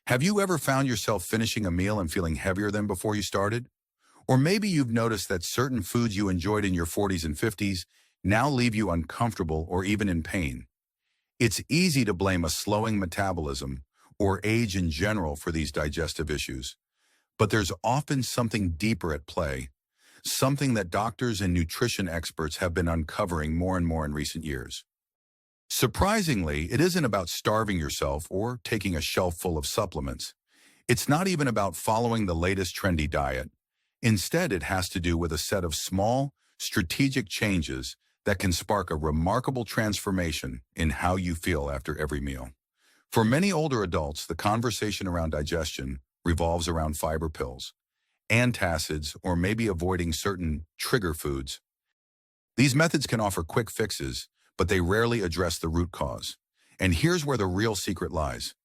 Have you ever found yourself finishing a meal and feeling heavier than before you started? Or maybe you've noticed that certain foods you enjoyed in your 40s and 50s now leave you uncomfortable or even in pain. It's easy to blame a slowing metabolism or age in general for these digestive issues, but there's often something deeper at play, something that doctors and nutrition experts have been uncovering more and more in recent years. Surprisingly, it isn't about starving yourself or taking a shelf full of supplements. It's not even about following the latest trendy diet. Instead, it has to do with a set of small, strategic changes that can spark a remarkable transformation in how you feel after every meal. For many older adults, the conversation around digestion revolves around fiber pills, antacids, or maybe avoiding certain trigger foods. These methods can offer quick fixes, but they rarely address the root cause. And here's where the real secret lies.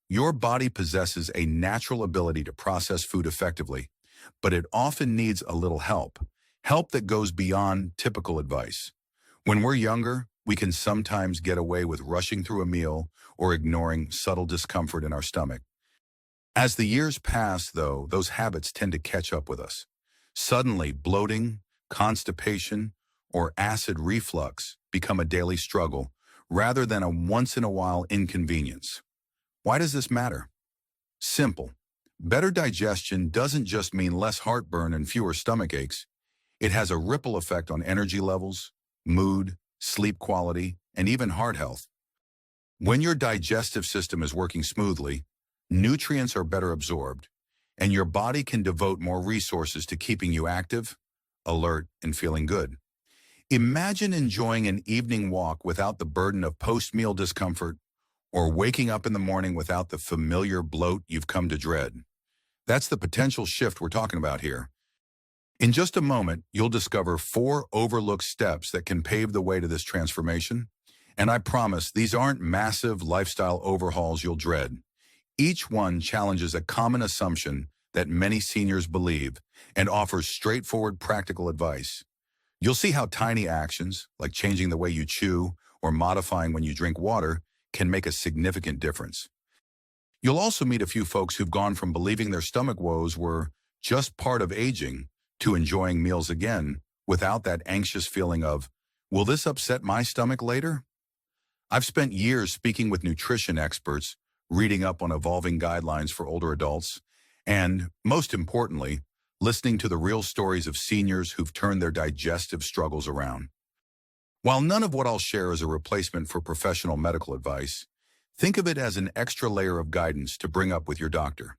Your body possesses a natural ability to process food effectively, but it often needs a little help that goes beyond typical advice. When we're younger, we can sometimes get away with rushing through a meal or ignoring subtle discomfort in our stomach. As the years pass, though, those habits tend to catch up with us. Suddenly, bloating, constipation, or acid reflux become a daily struggle rather than a once-in-a-while inconvenience. Why does this matter? Simple. Better digestion doesn't just mean less heartburn and fewer stomach aches. It has a ripple effect on energy levels, mood, sleep quality, and even heart health. When your digestive system is working smoothly, nutrients are better absorbed, and your body can devote more resources to keeping you active, alert, and feeling good. Imagine enjoying an evening walk without the burden of post-meal discomfort, or waking up in the morning without the familiar bloat you've come to dread. That's the potential shift we're talking about here. In just a moment, you'll discover 4 overlooked steps that can pave the way to this transformation. And I promise these aren't massive lifestyle overhauls you'll dread. Each one challenges a common assumption that many seniors believe and offers straightforward practical advice. You'll see how tiny actions, like changing the way you chew or modifying when you drink water, can make a significant difference. You'll also meet a few folks who've gone from believing their stomach woes were just part of aging to enjoying meals again without that anxious feeling of, will this upset my stomach later? I've spent years speaking with nutrition experts, reading up on evolving guidelines for older adults, and, most importantly, listening to the real stories of seniors who've turned their digestive struggles around. While none of what I'll share is a replacement for professional medical advice, think of it as an extra layer of guidance to bring up with your doctor.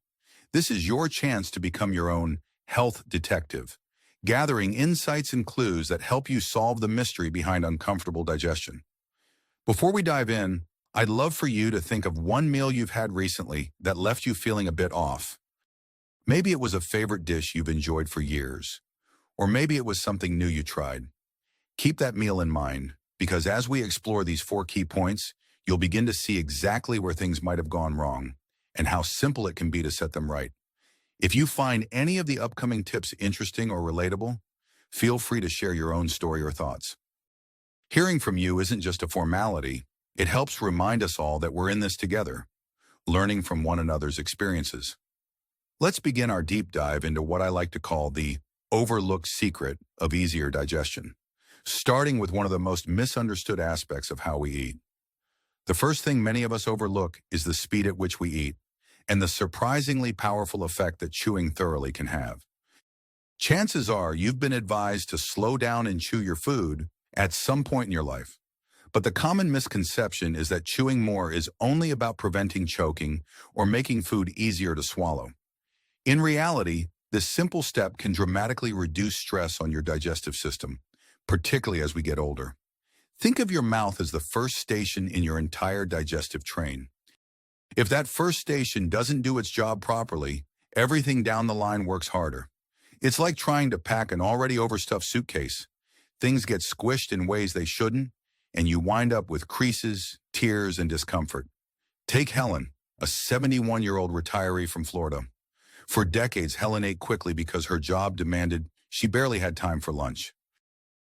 This is your chance to become your own health detective, gathering insights and clues that help you solve the mystery behind uncomfortable digestion. Before we dive in, I'd love for you to think of one meal you've had recently that left you feeling a bit off. Maybe it was a favorite dish you've enjoyed for years, or maybe it was something new you tried. Keep that meal in mind, because as we explore these 4 key points, you'll begin to see exactly where things might have gone wrong and how simple it can be to set them right. If you find any of the upcoming tips interesting or relatable, feel free to share your own story or thoughts. Hearing from you isn't just a formality. It helps remind us all that we're in this together, learning from one another's experiences. Let's begin our deep dive into what I like to call the overlooked secret of easier digestion, starting with one of the most misunderstood aspects of how we eat. The first thing many of us overlook is the speed at which we eat, and the surprisingly powerful effect that chewing thoroughly can have. Chances are you've been advised to slow down and chew your food at some point in your life. But the common misconception is that chewing more is only about preventing choking or making food easier to swallow. In reality, this simple step can dramatically reduce stress on your digestive system, particularly as we get older. Think of your mouth as the first station in your entire digestive train. If that first station doesn't do its job properly, everything down the line works harder. It's like trying to pack an already overstuffed suitcase. Things get squished in ways they shouldn't, and you wind up with creases, tears, and discomfort. Take Helen, a 71-year-old retiree from Florida. For decades, Helen ate quickly because her job demanded she barely had time for lunch.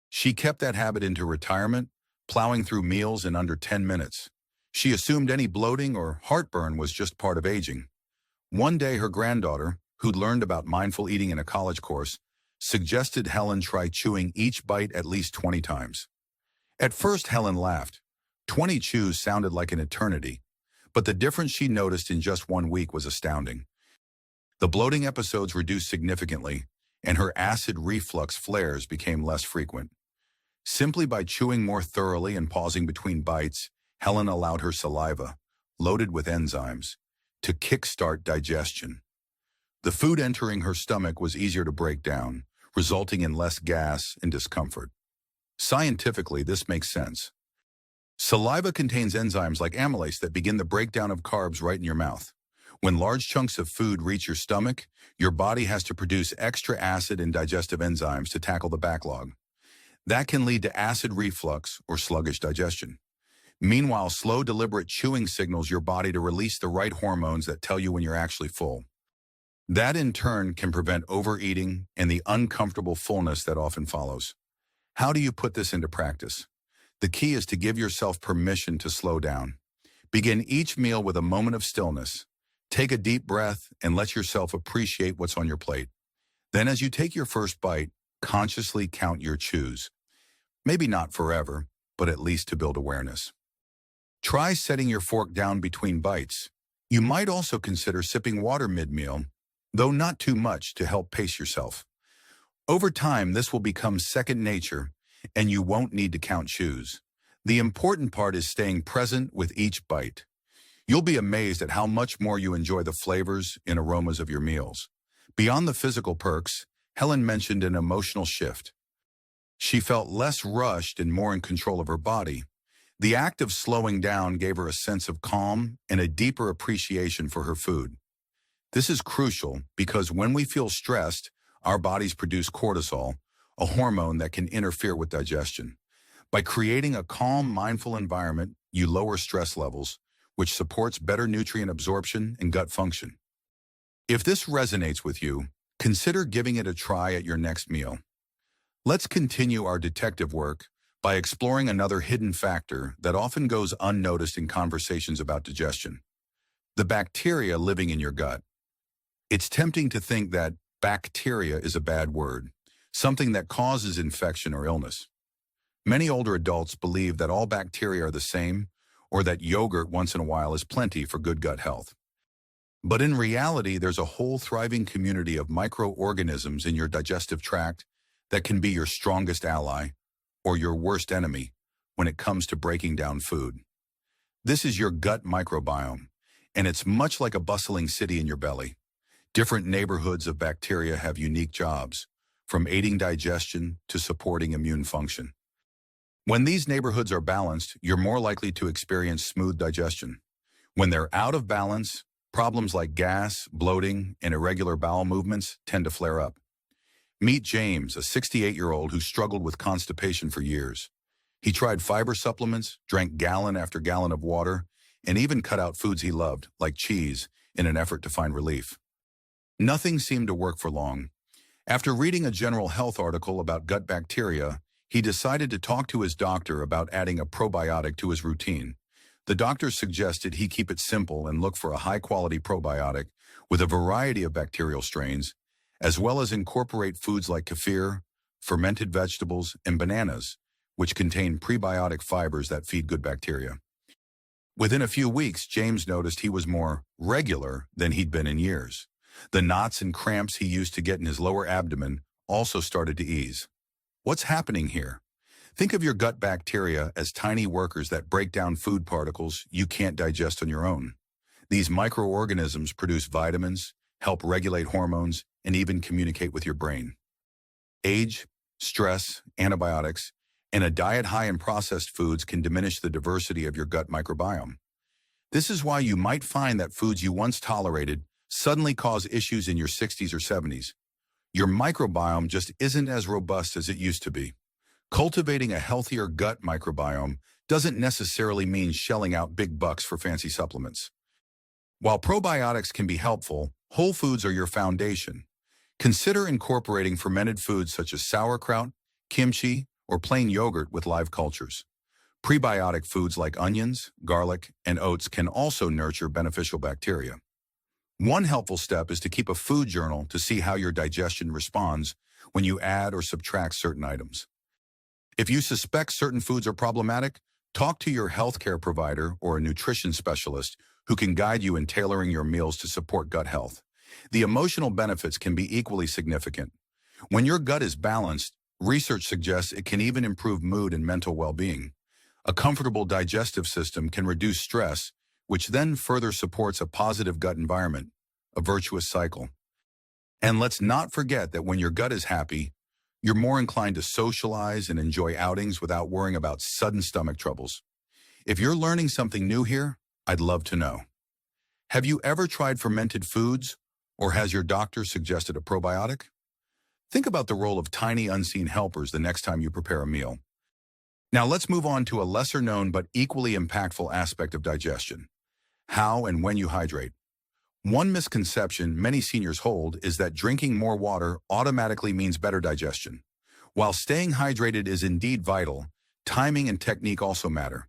She kept that habit into retirement, plowing through meals in under 10 minutes. She assumed any bloating or heartburn was just part of aging. One day, her granddaughter, who'd learned about mindful eating in a college course, suggested Helen try chewing each bite at least 20 times. At first, Helen laughed. 20 chews sounded like an eternity, but the difference she noticed in just 1 week was astounding. The bloating episodes reduced significantly, and her acid reflux flares became less frequent. Simply by chewing more thoroughly and pausing between bites, Helen allowed her saliva, loaded with enzymes, to kickstart digestion. The food entering her stomach was easier to break down, resulting in less gas and discomfort. Scientifically, this makes sense. Saliva contains enzymes like amylase that begin the breakdown of carbs right in your mouth. When large chunks of food reach your stomach, your body has to produce extra acid and digestive enzymes to tackle the backlog. That can lead to acid reflux or sluggish digestion. Meanwhile, slow, deliberate chewing signals your body to release the right hormones that tell you when you're actually full. That, in turn, can prevent overeating and the uncomfortable fullness that often follows. How do you put this into practice? The key is to give yourself permission to slow down. Begin each meal with a moment of stillness. Take a deep breath and let yourself appreciate what's on your plate. Then, as you take your first bite, consciously count your chews. Maybe not forever, but at least to build awareness. Try setting your fork down between bites. You might also consider sipping water mid-meal, though not too much, to help pace yourself. Over time, this will become second nature, and you won't need to count chews. The important part is staying present with each bite. You'll be amazed at how much more you enjoy the flavors and aromas of your meals. Beyond the physical perks, Helen mentioned an emotional shift. She felt less rushed and more in control of her body. The act of slowing down gave her a sense of calm and a deeper appreciation for her food. This is crucial because when we feel stressed, our bodies produce cortisol, a hormone that can interfere with digestion. By creating a calm, mindful environment, you lower stress levels, which supports better nutrient absorption and gut function. If this resonates with you, consider giving it a try at your next meal. Let's continue our detective work by exploring another hidden factor that often goes unnoticed in conversations about digestion: the bacteria living in your gut. It's tempting to think that bacteria is a bad word, something that causes infection or illness. Many older adults believe that all bacteria are the same, or that yogurt once in a while is plenty for good gut health. But in reality, there's a whole thriving community of microorganisms in your digestive tract that can be your strongest ally or your worst enemy when it comes to breaking down food. This is your gut microbiome, and it's much like a bustling city in your belly. Different neighborhoods of bacteria have unique jobs, from aiding digestion to supporting immune function. When these neighborhoods are balanced, you're more likely to experience smooth digestion. When they're out of balance, problems like gas, bloating, and irregular bowel movements tend to flare up. Meet James, a 68-year-old who struggled with constipation for years. He tried fiber supplements, drank gallon after gallon of water, and even cut out foods he loved, like cheese, in an effort to find relief. Nothing seemed to work for long. After reading a general health article about gut bacteria, he decided to talk to his doctor about adding a probiotic to his routine. The doctor suggested he keep it simple and look for a high-quality probiotic with a variety of bacterial strains, as well as incorporate foods like kefir, fermented vegetables, and bananas, which contain prebiotic fibers that feed good bacteria. Within a few weeks, James noticed he was more regular than he'd been in years. The knots and cramps he used to get in his lower abdomen also started to ease. What's happening here? Think of your gut bacteria as tiny workers that break down food particles you can't digest on your own. These microorganisms produce vitamins, help regulate hormones, and even communicate with your brain. Age, stress, antibiotics, and a diet high in processed foods can diminish the diversity of your gut microbiome. This is why you might find that foods you once tolerated suddenly cause issues in your 60s or 70s. Your microbiome just isn't as robust as it used to be. Cultivating a healthier gut microbiome doesn't necessarily mean shelling out big bucks for fancy supplements. While probiotics can be helpful, whole foods are your foundation. Consider incorporating fermented foods such as sauerkraut, kimchi, or plain yogurt with live cultures. Prebiotic foods like onions, garlic, and oats can also nurture beneficial bacteria. One helpful step is to keep a food journal to see how your digestion responds when you add or subtract certain items. If you suspect certain foods are problematic, talk to your healthcare provider or a nutrition specialist who can guide you in tailoring your meals to support gut health. The emotional benefits can be equally significant. When your gut is balanced, research suggests it can even improve mood and mental well-being. A comfortable digestive system can reduce stress, which then further supports a positive gut environment, a virtuous cycle. And let's not forget that when your gut is happy, you're more inclined to socialize and enjoy outings without worrying about sudden stomach troubles. If you're learning something new here, I'd love to know. Have you ever tried fermented foods, or has your doctor suggested a probiotic? Think about the role of tiny unseen helpers the next time you prepare a meal. Now let's move on to a lesser-known but equally impactful aspect of digestion: how and when you hydrate. One misconception many seniors hold is that drinking more water automatically means better digestion. While staying hydrated is indeed vital, timing and technique also matter.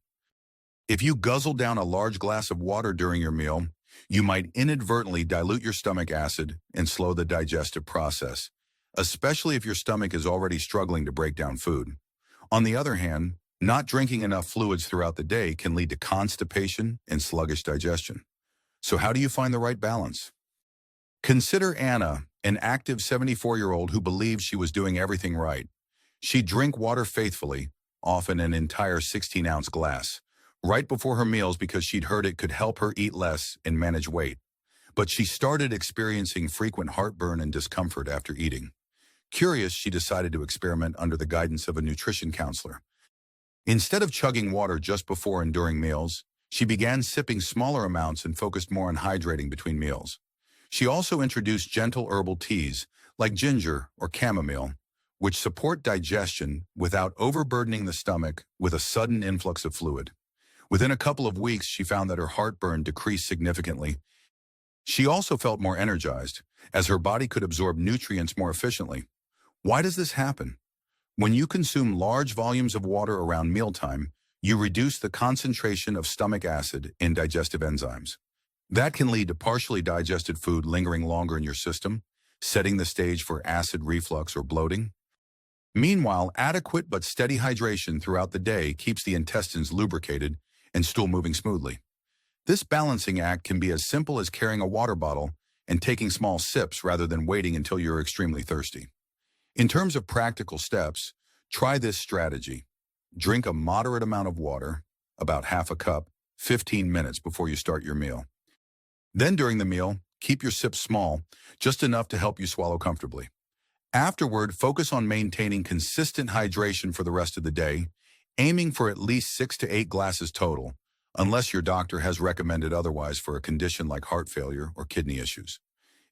If you guzzle down a large glass of water during your meal, you might inadvertently dilute your stomach acid and slow the digestive process, especially if your stomach is already struggling to break down food. On the other hand, not drinking enough fluids throughout the day can lead to constipation and sluggish digestion. So how do you find the right balance? Consider Anna, an active 74-year-old who believed she was doing everything right. She'd drink water faithfully, often an entire 16-ounce glass, right before her meals because she'd heard it could help her eat less and manage weight. But she started experiencing frequent heartburn and discomfort after eating. Curious, she decided to experiment under the guidance of a nutrition counselor. Instead of chugging water just before and during meals, she began sipping smaller amounts and focused more on hydrating between meals. She also introduced gentle herbal teas like ginger or chamomile, which support digestion without overburdening the stomach with a sudden influx of fluid. Within a couple of weeks, she found that her heartburn decreased significantly. She also felt more energized, as her body could absorb nutrients more efficiently. Why does this happen? When you consume large volumes of water around mealtime, you reduce the concentration of stomach acid in digestive enzymes. That can lead to partially digested food lingering longer in your system, setting the stage for acid reflux or bloating. Meanwhile, adequate but steady hydration throughout the day keeps the intestines lubricated and stool moving smoothly. This balancing act can be as simple as carrying a water bottle and taking small sips rather than waiting until you're extremely thirsty. In terms of practical steps, try this strategy. Drink a moderate amount of water, about half a cup, 15 minutes before you start your meal. Then during the meal, keep your sips small, just enough to help you swallow comfortably. Afterward, focus on maintaining consistent hydration for the rest of the day, aiming for at least 6 to 8 glasses total, unless your doctor has recommended otherwise for a condition like heart failure or kidney issues.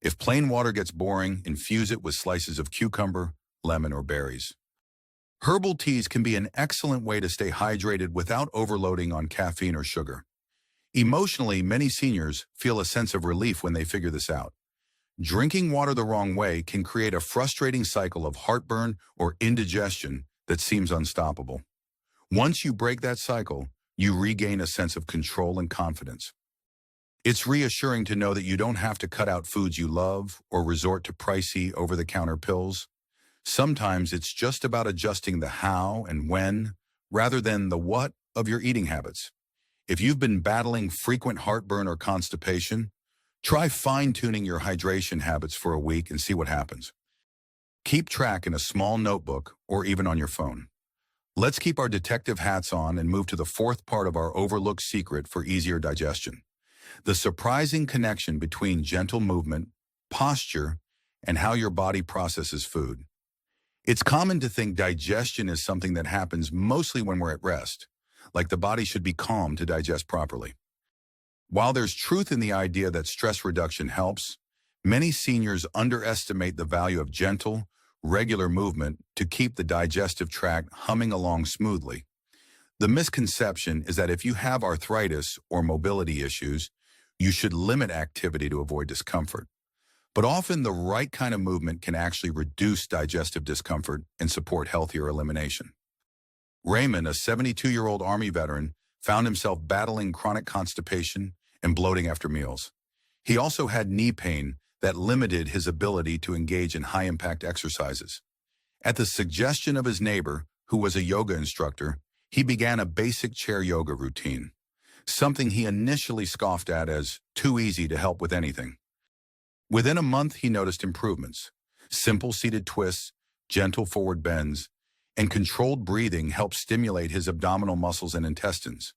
If plain water gets boring, infuse it with slices of cucumber, lemon, or berries. Herbal teas can be an excellent way to stay hydrated without overloading on caffeine or sugar. Emotionally, many seniors feel a sense of relief when they figure this out. Drinking water the wrong way can create a frustrating cycle of heartburn or indigestion that seems unstoppable. Once you break that cycle, you regain a sense of control and confidence. It's reassuring to know that you don't have to cut out foods you love or resort to pricey over-the-counter pills. Sometimes it's just about adjusting the how and when, rather than the what of your eating habits. If you've been battling frequent heartburn or constipation, try fine-tuning your hydration habits for a week and see what happens. Keep track in a small notebook or even on your phone. Let's keep our detective hats on and move to the fourth part of our overlooked secret for easier digestion: the surprising connection between gentle movement, posture, and how your body processes food. It's common to think digestion is something that happens mostly when we're at rest, like the body should be calm to digest properly. While there's truth in the idea that stress reduction helps, many seniors underestimate the value of gentle, regular movement to keep the digestive tract humming along smoothly. The misconception is that if you have arthritis or mobility issues, you should limit activity to avoid discomfort. But often the right kind of movement can actually reduce digestive discomfort and support healthier elimination. Raymond, a 72-year-old Army veteran, found himself battling chronic constipation and bloating after meals. He also had knee pain that limited his ability to engage in high-impact exercises. At the suggestion of his neighbor, who was a yoga instructor, he began a basic chair yoga routine, something he initially scoffed at as too easy to help with anything. Within a month, he noticed improvements. Simple seated twists, gentle forward bends, and controlled breathing helped stimulate his abdominal muscles and intestines.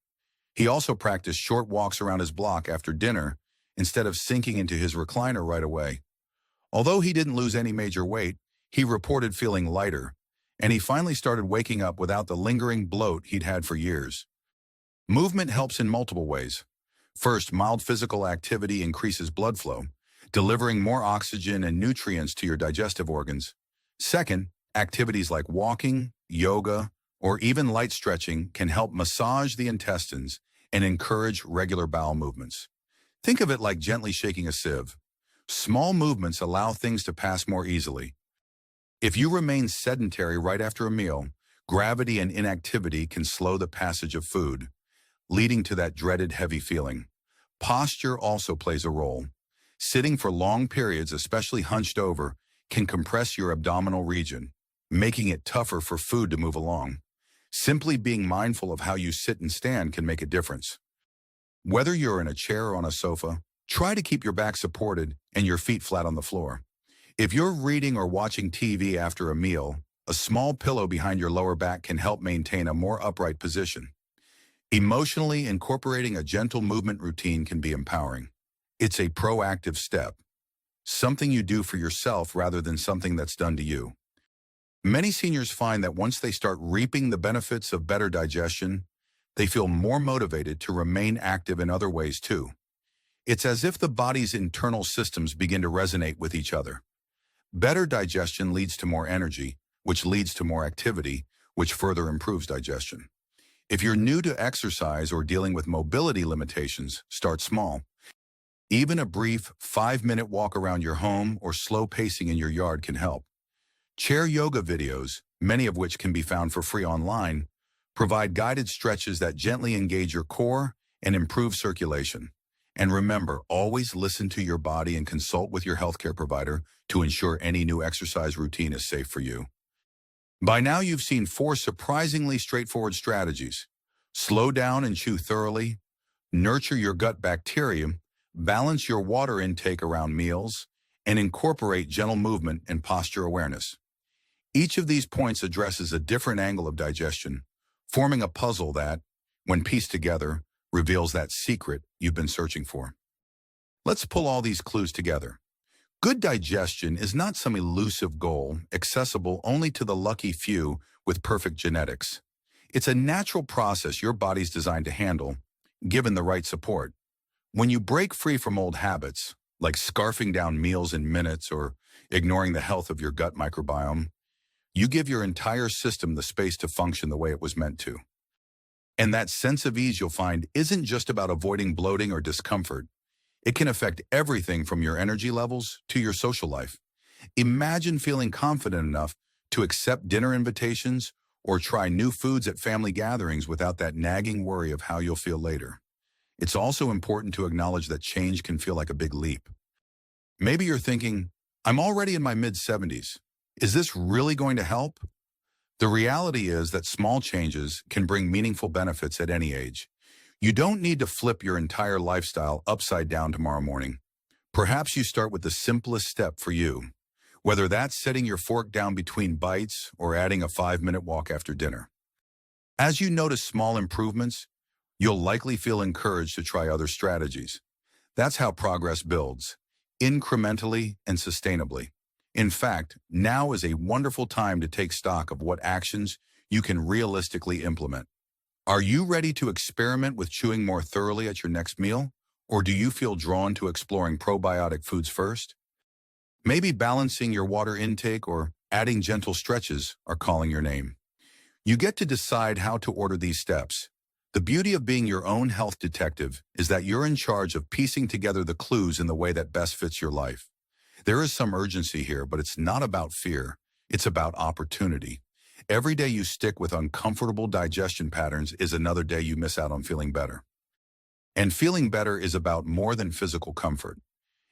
He also practiced short walks around his block after dinner instead of sinking into his recliner right away. Although he didn't lose any major weight, he reported feeling lighter, and he finally started waking up without the lingering bloat he'd had for years. Movement helps in multiple ways. First, mild physical activity increases blood flow, delivering more oxygen and nutrients to your digestive organs. Second, activities like walking, yoga, or even light stretching can help massage the intestines and encourage regular bowel movements. Think of it like gently shaking a sieve. Small movements allow things to pass more easily. If you remain sedentary right after a meal, gravity and inactivity can slow the passage of food, leading to that dreaded heavy feeling. Posture also plays a role. Sitting for long periods, especially hunched over, can compress your abdominal region, making it tougher for food to move along. Simply being mindful of how you sit and stand can make a difference. Whether you're in a chair or on a sofa, try to keep your back supported and your feet flat on the floor. If you're reading or watching TV after a meal, a small pillow behind your lower back can help maintain a more upright position. Emotionally, incorporating a gentle movement routine can be empowering. It's a proactive step, something you do for yourself rather than something that's done to you. Many seniors find that once they start reaping the benefits of better digestion, they feel more motivated to remain active in other ways too. It's as if the body's internal systems begin to resonate with each other. Better digestion leads to more energy, which leads to more activity, which further improves digestion. If you're new to exercise or dealing with mobility limitations, start small. Even a brief 5-minute walk around your home or slow pacing in your yard can help. Chair yoga videos, many of which can be found for free online, provide guided stretches that gently engage your core and improve circulation. And remember, always listen to your body and consult with your healthcare provider to ensure any new exercise routine is safe for you. By now, you've seen 4 surprisingly straightforward strategies. Slow down and chew thoroughly, nurture your gut bacteria, balance your water intake around meals, and incorporate gentle movement and posture awareness. Each of these points addresses a different angle of digestion, forming a puzzle that, when pieced together, reveals that secret you've been searching for. Let's pull all these clues together. Good digestion is not some elusive goal accessible only to the lucky few with perfect genetics. It's a natural process your body's designed to handle, given the right support. When you break free from old habits, like scarfing down meals in minutes or ignoring the health of your gut microbiome, you give your entire system the space to function the way it was meant to. And that sense of ease you'll find isn't just about avoiding bloating or discomfort. It can affect everything from your energy levels to your social life. Imagine feeling confident enough to accept dinner invitations or try new foods at family gatherings without that nagging worry of how you'll feel later. It's also important to acknowledge that change can feel like a big leap. Maybe you're thinking, I'm already in my mid-70s. Is this really going to help? The reality is that small changes can bring meaningful benefits at any age. You don't need to flip your entire lifestyle upside down tomorrow morning. Perhaps you start with the simplest step for you, whether that's setting your fork down between bites or adding a 5-minute walk after dinner. As you notice small improvements, you'll likely feel encouraged to try other strategies. That's how progress builds, incrementally and sustainably. In fact, now is a wonderful time to take stock of what actions you can realistically implement. Are you ready to experiment with chewing more thoroughly at your next meal? Or do you feel drawn to exploring probiotic foods first? Maybe balancing your water intake or adding gentle stretches are calling your name. You get to decide how to order these steps. The beauty of being your own health detective is that you're in charge of piecing together the clues in the way that best fits your life. There is some urgency here, but it's not about fear. It's about opportunity. Every day you stick with uncomfortable digestion patterns is another day you miss out on feeling better. And feeling better is about more than physical comfort.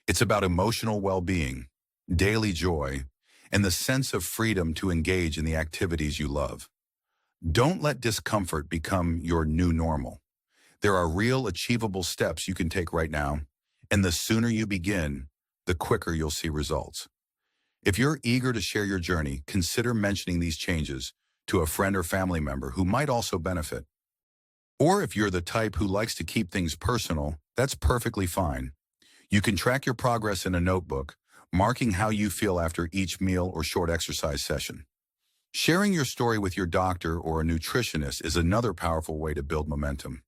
It's about emotional well-being, daily joy, and the sense of freedom to engage in the activities you love. Don't let discomfort become your new normal. There are real achievable steps you can take right now, and the sooner you begin, the quicker you'll see results. If you're eager to share your journey, consider mentioning these changes to a friend or family member who might also benefit. Or if you're the type who likes to keep things personal, that's perfectly fine. You can track your progress in a notebook, marking how you feel after each meal or short exercise session. Sharing your story with your doctor or a nutritionist is another powerful way to build momentum.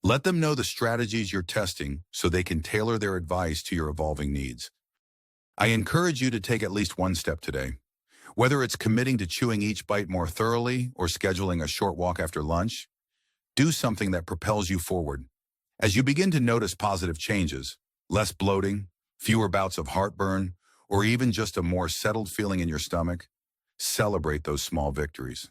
Let them know the strategies you're testing so they can tailor their advice to your evolving needs. I encourage you to take at least one step today. Whether it's committing to chewing each bite more thoroughly or scheduling a short walk after lunch, do something that propels you forward. As you begin to notice positive changes, less bloating, fewer bouts of heartburn, or even just a more settled feeling in your stomach, celebrate those small victories.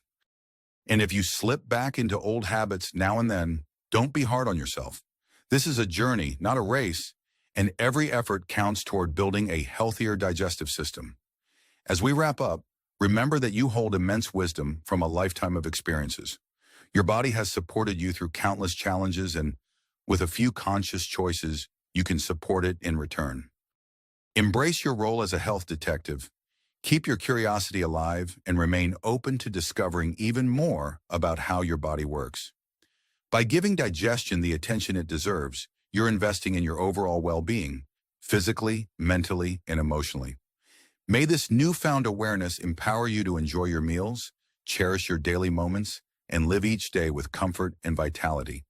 And if you slip back into old habits now and then, don't be hard on yourself. This is a journey, not a race, and every effort counts toward building a healthier digestive system. As we wrap up, remember that you hold immense wisdom from a lifetime of experiences. Your body has supported you through countless challenges, and with a few conscious choices, you can support it in return. Embrace your role as a health detective. Keep your curiosity alive and remain open to discovering even more about how your body works. By giving digestion the attention it deserves, you're investing in your overall well-being, physically, mentally, and emotionally. May this newfound awareness empower you to enjoy your meals, cherish your daily moments, and live each day with comfort and vitality.